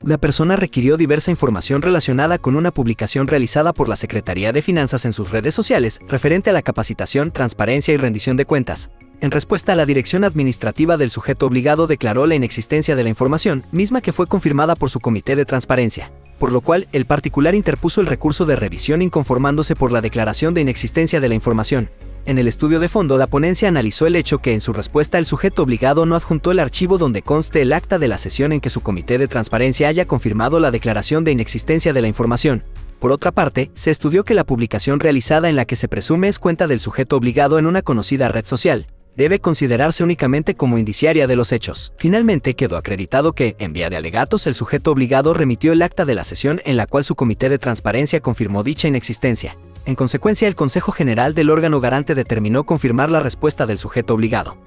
La persona requirió diversa información relacionada con una publicación realizada por la Secretaría de Finanzas en sus redes sociales, referente a la capacitación, transparencia y rendición de cuentas. En respuesta, la dirección administrativa del sujeto obligado declaró la inexistencia de la información, misma que fue confirmada por su comité de transparencia, por lo cual el particular interpuso el recurso de revisión inconformándose por la declaración de inexistencia de la información. En el estudio de fondo, la ponencia analizó el hecho que en su respuesta el sujeto obligado no adjuntó el archivo donde conste el acta de la sesión en que su comité de transparencia haya confirmado la declaración de inexistencia de la información. Por otra parte, se estudió que la publicación realizada en la que se presume es cuenta del sujeto obligado en una conocida red social debe considerarse únicamente como indiciaria de los hechos. Finalmente, quedó acreditado que, en vía de alegatos, el sujeto obligado remitió el acta de la sesión en la cual su comité de transparencia confirmó dicha inexistencia. En consecuencia, el Consejo General del órgano garante determinó confirmar la respuesta del sujeto obligado.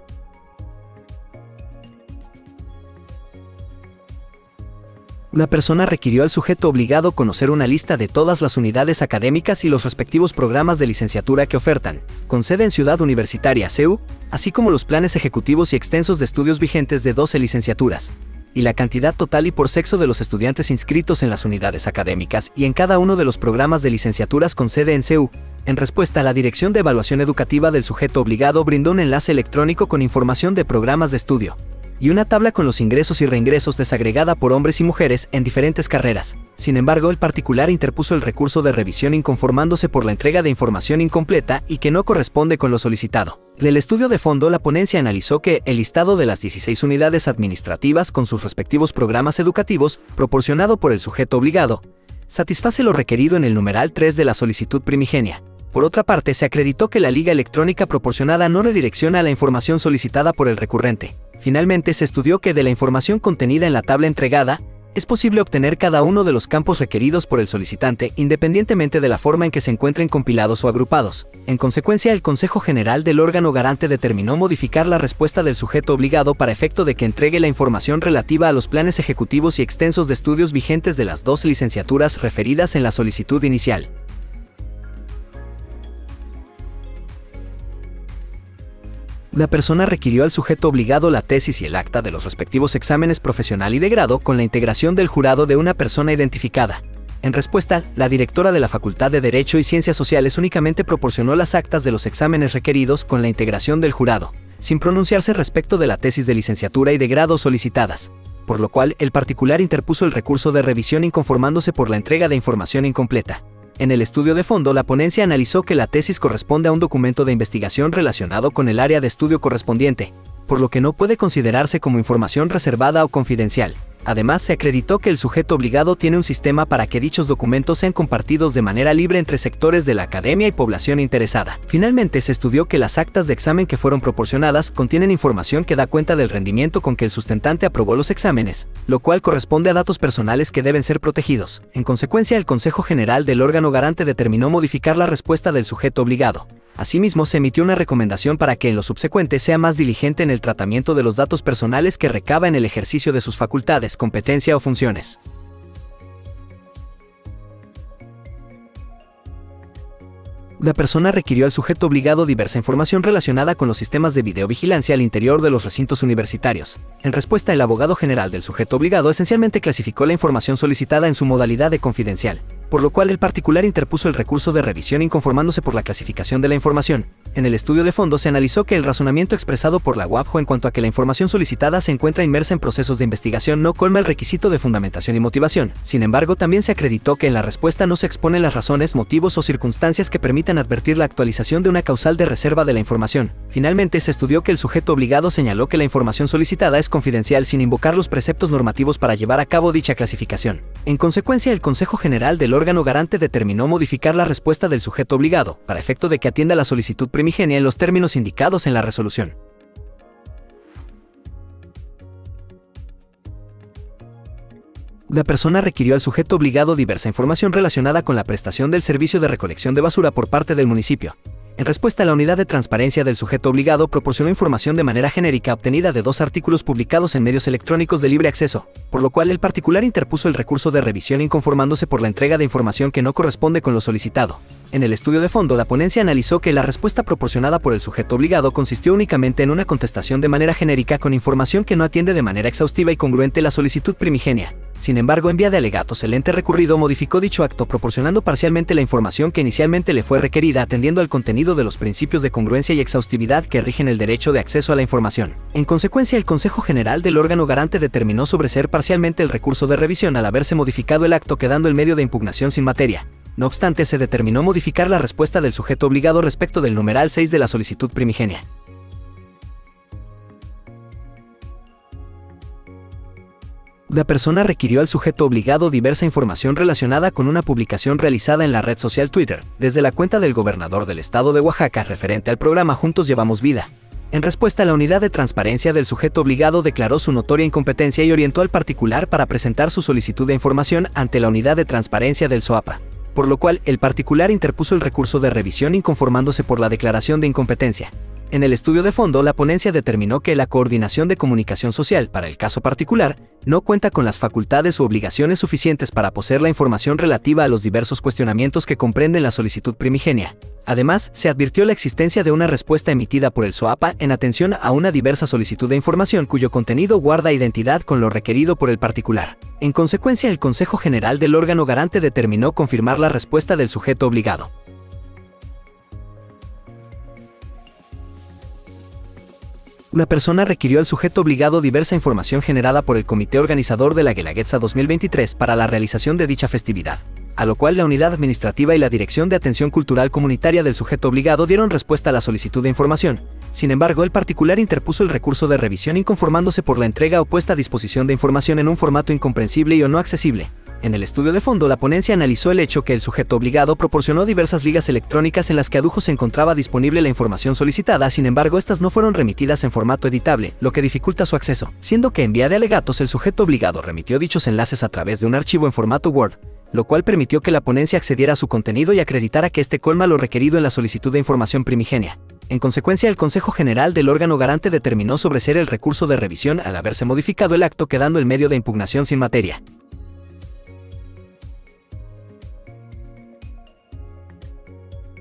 La persona requirió al sujeto obligado conocer una lista de todas las unidades académicas y los respectivos programas de licenciatura que ofertan, con sede en Ciudad Universitaria CU, así como los planes ejecutivos y extensos de estudios vigentes de 12 licenciaturas, y la cantidad total y por sexo de los estudiantes inscritos en las unidades académicas y en cada uno de los programas de licenciaturas con sede en CU. En respuesta, la Dirección de Evaluación Educativa del sujeto obligado brindó un enlace electrónico con información de programas de estudio y una tabla con los ingresos y reingresos desagregada por hombres y mujeres en diferentes carreras. Sin embargo, el particular interpuso el recurso de revisión inconformándose por la entrega de información incompleta y que no corresponde con lo solicitado. En el estudio de fondo, la ponencia analizó que el listado de las 16 unidades administrativas con sus respectivos programas educativos, proporcionado por el sujeto obligado, satisface lo requerido en el numeral 3 de la solicitud primigenia. Por otra parte, se acreditó que la liga electrónica proporcionada no redirecciona la información solicitada por el recurrente. Finalmente, se estudió que de la información contenida en la tabla entregada, es posible obtener cada uno de los campos requeridos por el solicitante, independientemente de la forma en que se encuentren compilados o agrupados. En consecuencia, el Consejo General del órgano garante determinó modificar la respuesta del sujeto obligado para efecto de que entregue la información relativa a los planes ejecutivos y extensos de estudios vigentes de las 2 licenciaturas referidas en la solicitud inicial. La persona requirió al sujeto obligado la tesis y el acta de los respectivos exámenes profesional y de grado con la integración del jurado de una persona identificada. En respuesta, la directora de la Facultad de Derecho y Ciencias Sociales únicamente proporcionó las actas de los exámenes requeridos con la integración del jurado, sin pronunciarse respecto de la tesis de licenciatura y de grado solicitadas, por lo cual el particular interpuso el recurso de revisión inconformándose por la entrega de información incompleta. En el estudio de fondo, la ponencia analizó que la tesis corresponde a un documento de investigación relacionado con el área de estudio correspondiente, por lo que no puede considerarse como información reservada o confidencial. Además, se acreditó que el sujeto obligado tiene un sistema para que dichos documentos sean compartidos de manera libre entre sectores de la academia y población interesada. Finalmente, se estudió que las actas de examen que fueron proporcionadas contienen información que da cuenta del rendimiento con que el sustentante aprobó los exámenes, lo cual corresponde a datos personales que deben ser protegidos. En consecuencia, el Consejo General del órgano garante determinó modificar la respuesta del sujeto obligado. Asimismo, se emitió una recomendación para que en lo subsecuente sea más diligente en el tratamiento de los datos personales que recaba en el ejercicio de sus facultades, competencia o funciones. La persona requirió al sujeto obligado diversa información relacionada con los sistemas de videovigilancia al interior de los recintos universitarios. En respuesta, el abogado general del sujeto obligado esencialmente clasificó la información solicitada en su modalidad de confidencial, por lo cual el particular interpuso el recurso de revisión inconformándose por la clasificación de la información. En el estudio de fondo se analizó que el razonamiento expresado por la UAPJO en cuanto a que la información solicitada se encuentra inmersa en procesos de investigación no colma el requisito de fundamentación y motivación. Sin embargo, también se acreditó que en la respuesta no se exponen las razones, motivos o circunstancias que permitan advertir la actualización de una causal de reserva de la información. Finalmente, se estudió que el sujeto obligado señaló que la información solicitada es confidencial sin invocar los preceptos normativos para llevar a cabo dicha clasificación. En consecuencia, el Consejo General del órgano garante determinó modificar la respuesta del sujeto obligado, para efecto de que atienda la solicitud primigenia en los términos indicados en la resolución. La persona requirió al sujeto obligado diversa información relacionada con la prestación del servicio de recolección de basura por parte del municipio. En respuesta, la unidad de transparencia del sujeto obligado proporcionó información de manera genérica obtenida de 2 artículos publicados en medios electrónicos de libre acceso, por lo cual el particular interpuso el recurso de revisión inconformándose por la entrega de información que no corresponde con lo solicitado. En el estudio de fondo, la ponencia analizó que la respuesta proporcionada por el sujeto obligado consistió únicamente en una contestación de manera genérica con información que no atiende de manera exhaustiva y congruente la solicitud primigenia. Sin embargo, en vía de alegatos, el ente recurrido modificó dicho acto proporcionando parcialmente la información que inicialmente le fue requerida atendiendo al contenido de los principios de congruencia y exhaustividad que rigen el derecho de acceso a la información. En consecuencia, el Consejo General del órgano garante determinó sobreseer parcialmente el recurso de revisión al haberse modificado el acto, quedando el medio de impugnación sin materia. No obstante, se determinó modificar la respuesta del sujeto obligado respecto del numeral 6 de la solicitud primigenia. La persona requirió al sujeto obligado diversa información relacionada con una publicación realizada en la red social Twitter, desde la cuenta del gobernador del estado de Oaxaca referente al programa Juntos Llevamos Vida. En respuesta, la unidad de transparencia del sujeto obligado declaró su notoria incompetencia y orientó al particular para presentar su solicitud de información ante la unidad de transparencia del SOAPA, por lo cual el particular interpuso el recurso de revisión inconformándose por la declaración de incompetencia. En el estudio de fondo, la ponencia determinó que la Coordinación de Comunicación Social, para el caso particular, no cuenta con las facultades u obligaciones suficientes para poseer la información relativa a los diversos cuestionamientos que comprenden la solicitud primigenia. Además, se advirtió la existencia de una respuesta emitida por el SOAPA en atención a una diversa solicitud de información cuyo contenido guarda identidad con lo requerido por el particular. En consecuencia, el Consejo General del órgano garante determinó confirmar la respuesta del sujeto obligado. La persona requirió al sujeto obligado diversa información generada por el comité organizador de la Guelaguetza 2023 para la realización de dicha festividad, a lo cual la unidad administrativa y la Dirección de Atención Cultural Comunitaria del sujeto obligado dieron respuesta a la solicitud de información. Sin embargo, el particular interpuso el recurso de revisión inconformándose por la entrega o puesta a disposición de información en un formato incomprensible y o no accesible. En el estudio de fondo, la ponencia analizó el hecho que el sujeto obligado proporcionó diversas ligas electrónicas en las que adujo se encontraba disponible la información solicitada, sin embargo, estas no fueron remitidas en formato editable, lo que dificulta su acceso, siendo que en vía de alegatos el sujeto obligado remitió dichos enlaces a través de un archivo en formato Word, lo cual permitió que la ponencia accediera a su contenido y acreditara que este colma lo requerido en la solicitud de información primigenia. En consecuencia, el Consejo General del órgano garante determinó sobreseer el recurso de revisión al haberse modificado el acto, quedando el medio de impugnación sin materia.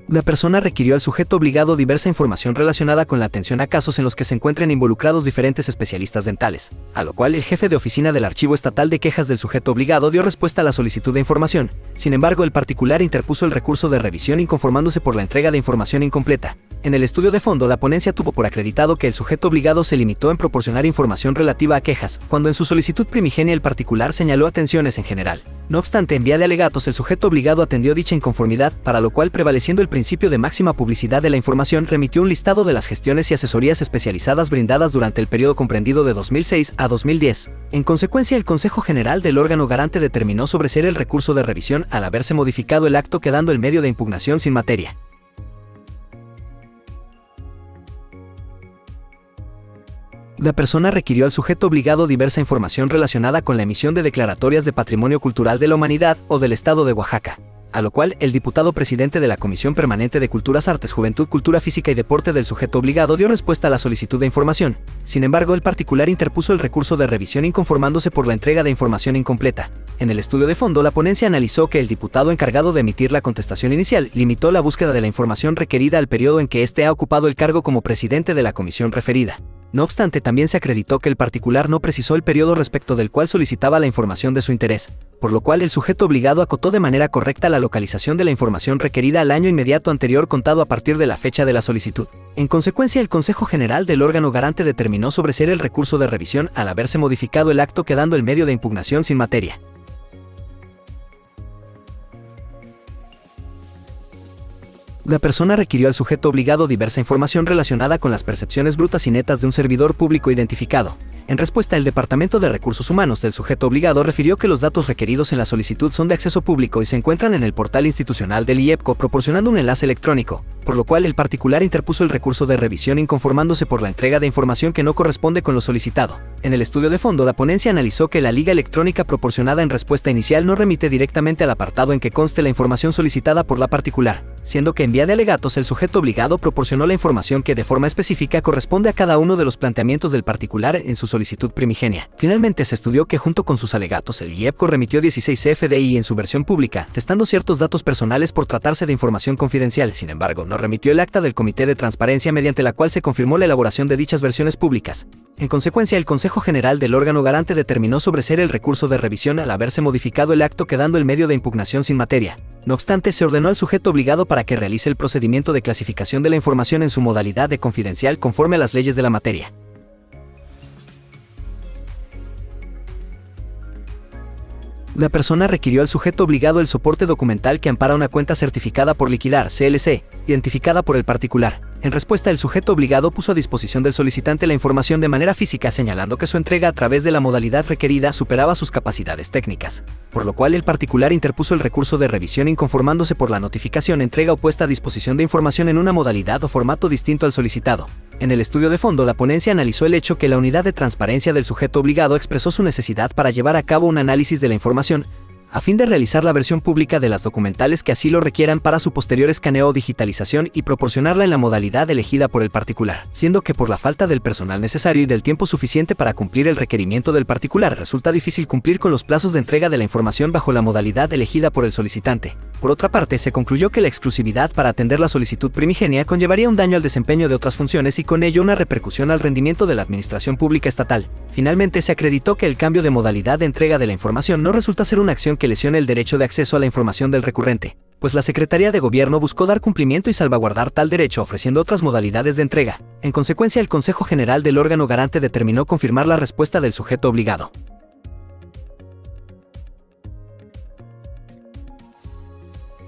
La persona requirió al sujeto obligado diversa información relacionada con la atención a casos en los que se encuentren involucrados diferentes especialistas dentales, a lo cual el jefe de oficina del Archivo Estatal de Quejas del sujeto obligado dio respuesta a la solicitud de información. Sin embargo, el particular interpuso el recurso de revisión inconformándose por la entrega de información incompleta. En el estudio de fondo, la ponencia tuvo por acreditado que el sujeto obligado se limitó en proporcionar información relativa a quejas, cuando en su solicitud primigenia el particular señaló atenciones en general. No obstante, en vía de alegatos, el sujeto obligado atendió dicha inconformidad, para lo cual, prevaleciendo el principio de máxima publicidad de la información, remitió un listado de las gestiones y asesorías especializadas brindadas durante el periodo comprendido de 2006 a 2010. En consecuencia, el Consejo General del órgano garante determinó sobreseer el recurso de revisión al haberse modificado el acto, quedando el medio de impugnación sin materia. La persona requirió al sujeto obligado diversa información relacionada con la emisión de declaratorias de Patrimonio Cultural de la Humanidad o del Estado de Oaxaca, a lo cual el diputado presidente de la Comisión Permanente de Culturas, Artes, Juventud, Cultura Física y Deporte del sujeto obligado dio respuesta a la solicitud de información. Sin embargo, el particular interpuso el recurso de revisión inconformándose por la entrega de información incompleta. En el estudio de fondo, la ponencia analizó que el diputado encargado de emitir la contestación inicial limitó la búsqueda de la información requerida al periodo en que éste ha ocupado el cargo como presidente de la comisión referida. No obstante, también se acreditó que el particular no precisó el periodo respecto del cual solicitaba la información de su interés, por lo cual el sujeto obligado acotó de manera correcta la localización de la información requerida al año inmediato anterior contado a partir de la fecha de la solicitud. En consecuencia, el Consejo General del órgano garante determinó sobreseer el recurso de revisión al haberse modificado el acto, quedando el medio de impugnación sin materia. La persona requirió al sujeto obligado diversa información relacionada con las percepciones brutas y netas de un servidor público identificado. En respuesta, el Departamento de Recursos Humanos del sujeto obligado refirió que los datos requeridos en la solicitud son de acceso público y se encuentran en el portal institucional del IEPCO, proporcionando un enlace electrónico, por lo cual el particular interpuso el recurso de revisión inconformándose por la entrega de información que no corresponde con lo solicitado. En el estudio de fondo, la ponencia analizó que la liga electrónica proporcionada en respuesta inicial no remite directamente al apartado en que conste la información solicitada por la particular, siendo que en vía de alegatos el sujeto obligado proporcionó la información que de forma específica corresponde a cada uno de los planteamientos del particular en su solicitud. solicitud primigenia. Finalmente se estudió que junto con sus alegatos el IEPCO remitió 16 FDI en su versión pública, testando ciertos datos personales por tratarse de información confidencial. Sin embargo, no remitió el acta del Comité de Transparencia mediante la cual se confirmó la elaboración de dichas versiones públicas. En consecuencia, el Consejo General del órgano garante determinó sobreseer el recurso de revisión al haberse modificado el acto, quedando el medio de impugnación sin materia. No obstante, se ordenó al sujeto obligado para que realice el procedimiento de clasificación de la información en su modalidad de confidencial conforme a las leyes de la materia. La persona requirió al sujeto obligado el soporte documental que ampara una cuenta certificada por liquidar, CLC, identificada por el particular. En respuesta, el sujeto obligado puso a disposición del solicitante la información de manera física, señalando que su entrega a través de la modalidad requerida superaba sus capacidades técnicas, por lo cual el particular interpuso el recurso de revisión inconformándose por la notificación, entrega o puesta a disposición de información en una modalidad o formato distinto al solicitado. En el estudio de fondo, la ponencia analizó el hecho que la unidad de transparencia del sujeto obligado expresó su necesidad para llevar a cabo un análisis de la información, a fin de realizar la versión pública de las documentales que así lo requieran para su posterior escaneo o digitalización y proporcionarla en la modalidad elegida por el particular, siendo que por la falta del personal necesario y del tiempo suficiente para cumplir el requerimiento del particular, resulta difícil cumplir con los plazos de entrega de la información bajo la modalidad elegida por el solicitante. Por otra parte, se concluyó que la exclusividad para atender la solicitud primigenia conllevaría un daño al desempeño de otras funciones y con ello una repercusión al rendimiento de la administración pública estatal. Finalmente, se acreditó que el cambio de modalidad de entrega de la información no resulta ser una acción que lesione el derecho de acceso a la información del recurrente, pues la Secretaría de Gobierno buscó dar cumplimiento y salvaguardar tal derecho ofreciendo otras modalidades de entrega. En consecuencia, el Consejo General del órgano garante determinó confirmar la respuesta del sujeto obligado.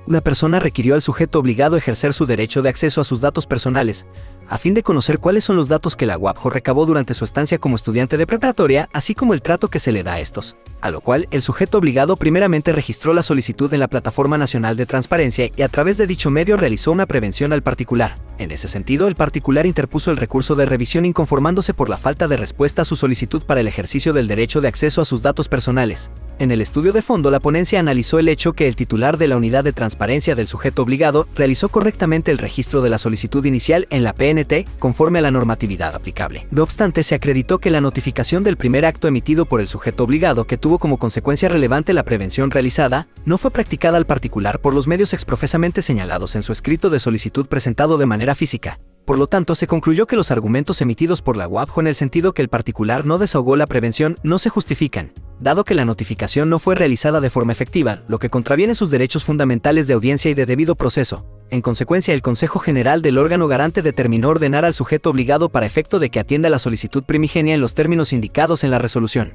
Una persona requirió al sujeto obligado ejercer su derecho de acceso a sus datos personales, a fin de conocer cuáles son los datos que la UAPJO recabó durante su estancia como estudiante de preparatoria, así como el trato que se le da a estos. A lo cual, el sujeto obligado primeramente registró la solicitud en la Plataforma Nacional de Transparencia y a través de dicho medio realizó una prevención al particular. En ese sentido, el particular interpuso el recurso de revisión inconformándose por la falta de respuesta a su solicitud para el ejercicio del derecho de acceso a sus datos personales. En el estudio de fondo, la ponencia analizó el hecho que el titular de la unidad de transparencia del sujeto obligado realizó correctamente el registro de la solicitud inicial en la PNT conforme a la normatividad aplicable. No obstante, se acreditó que la notificación del primer acto emitido por el sujeto obligado, que tuvo como consecuencia relevante la prevención realizada, no fue practicada al particular por los medios exprofesamente señalados en su escrito de solicitud presentado de manera física. Por lo tanto, se concluyó que los argumentos emitidos por la UAPJO en el sentido que el particular no desahogó la prevención no se justifican, dado que la notificación no fue realizada de forma efectiva, lo que contraviene sus derechos fundamentales de audiencia y de debido proceso. En consecuencia, el Consejo General del órgano garante determinó ordenar al sujeto obligado para efecto de que atienda la solicitud primigenia en los términos indicados en la resolución.